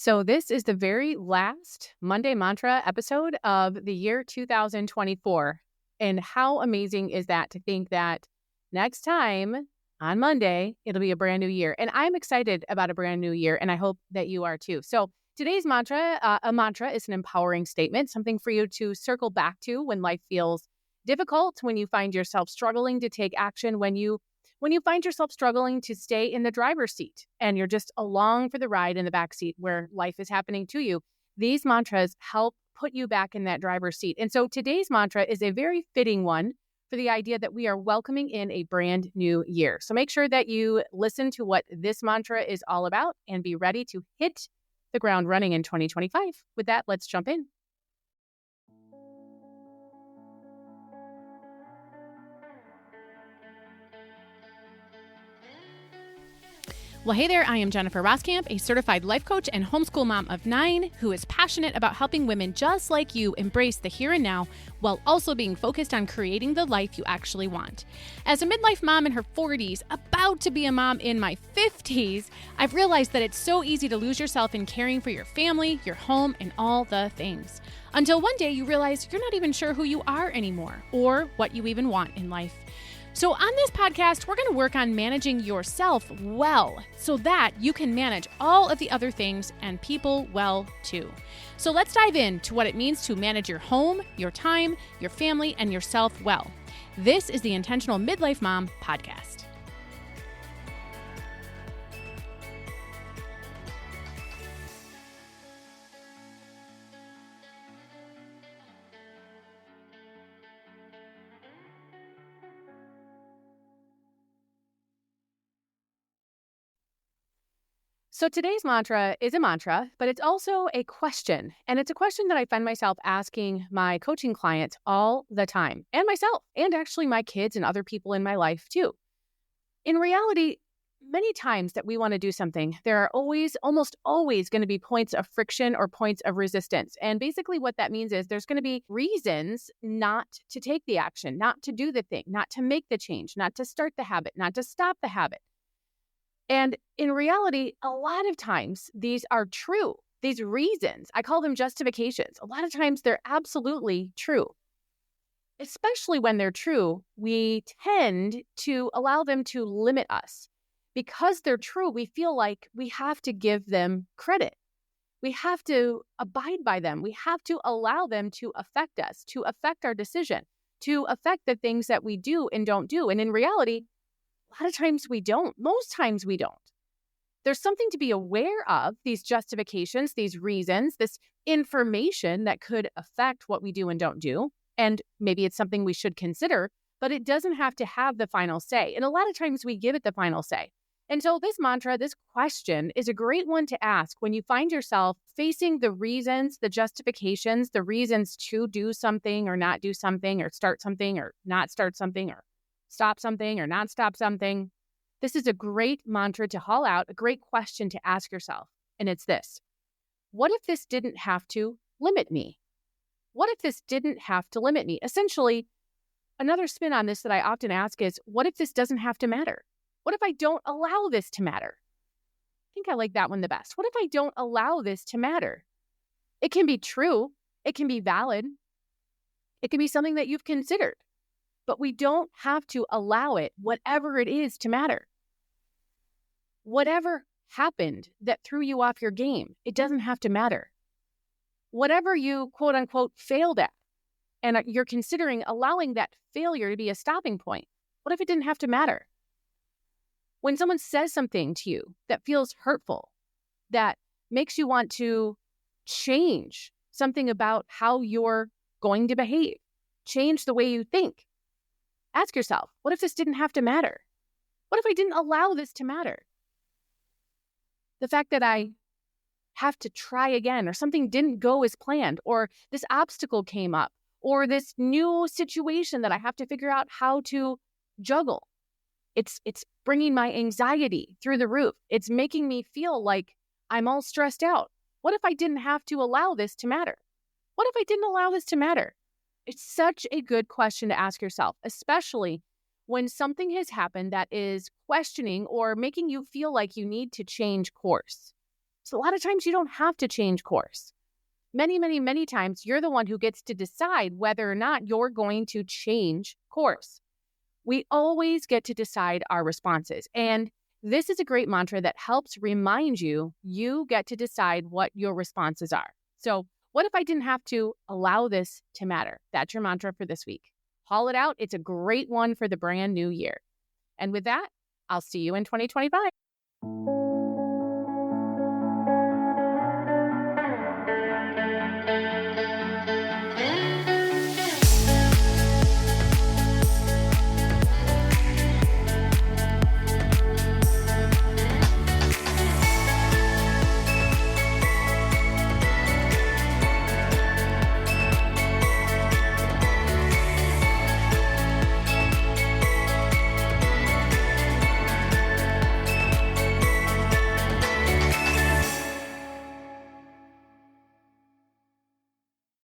So, this is the very last Monday Mantra episode of the year 2024. And how amazing is that to think that next time on Monday, it'll be a brand new year. And I'm excited about a brand new year, and I hope that you are too. So, today's mantra, a mantra is an empowering statement, something for you to circle back to when life feels difficult, when you find yourself struggling to take action, when you find yourself struggling to stay in the driver's seat and you're just along for the ride in the back seat where life is happening to you. These mantras help put you back in that driver's seat. And so today's mantra is a very fitting one for the idea that we are welcoming in a brand new year. So make sure that you listen to what this mantra is all about and be ready to hit the ground running in 2025. With that, let's jump in. Well, hey there, I am Jennifer Roskamp, a certified life coach and homeschool mom of 9 who is passionate about helping women just like you embrace the here and now while also being focused on creating the life you actually want. As a midlife mom in her 40s, about to be a mom in my 50s, I've realized that it's so easy to lose yourself in caring for your family, your home, and all the things. Until one day you realize you're not even sure who you are anymore or what you even want in life. So on this podcast, we're going to work on managing yourself well so that you can manage all of the other things and people well too. So let's dive into what it means to manage your home, your time, your family, and yourself well. This is the Intentional Midlife Mom podcast. So today's mantra is a mantra, but it's also a question. And it's a question that I find myself asking my coaching clients all the time, and myself, and actually my kids and other people in my life too. In reality, many times that we want to do something, there are almost always going to be points of friction or points of resistance. And basically what that means is there's going to be reasons not to take the action, not to do the thing, not to make the change, not to start the habit, not to stop the habit. And in reality, a lot of times these are true. These reasons, I call them justifications. A lot of times they're absolutely true. Especially when they're true, we tend to allow them to limit us. Because they're true, we feel like we have to give them credit. We have to abide by them. We have to allow them to affect us, to affect our decision, to affect the things that we do and don't do. And in reality, a lot of times we don't. Most times we don't. There's something to be aware of, these justifications, these reasons, this information that could affect what we do and don't do. And maybe it's something we should consider, but it doesn't have to have the final say. And a lot of times we give it the final say. And so this mantra, this question is a great one to ask when you find yourself facing the reasons, the justifications, the reasons to do something or not do something or start something or not start something or stop something or not stop something. This is a great mantra to haul out, a great question to ask yourself. And it's this: what if this didn't have to limit me? What if this didn't have to limit me? Essentially, another spin on this that I often ask is, what if this doesn't have to matter? What if I don't allow this to matter? I think I like that one the best. What if I don't allow this to matter? It can be true. It can be valid. It can be something that you've considered. But we don't have to allow it, whatever it is, to matter. Whatever happened that threw you off your game, it doesn't have to matter. Whatever you, quote unquote, failed at, and you're considering allowing that failure to be a stopping point, what if it didn't have to matter? When someone says something to you that feels hurtful, that makes you want to change something about how you're going to behave, change the way you think, ask yourself, what if this didn't have to matter? What if I didn't allow this to matter? The fact that I have to try again, or something didn't go as planned, or this obstacle came up, or this new situation that I have to figure out how to juggle. It's bringing my anxiety through the roof. It's making me feel like I'm all stressed out. What if I didn't have to allow this to matter? What if I didn't allow this to matter? It's such a good question to ask yourself, especially when something has happened that is questioning or making you feel like you need to change course. So a lot of times you don't have to change course. Many, many, many times you're the one who gets to decide whether or not you're going to change course. We always get to decide our responses. And this is a great mantra that helps remind you, you get to decide what your responses are. So what if I didn't have to allow this to matter? That's your mantra for this week. Haul it out. It's a great one for the brand new year. And with that, I'll see you in 2025.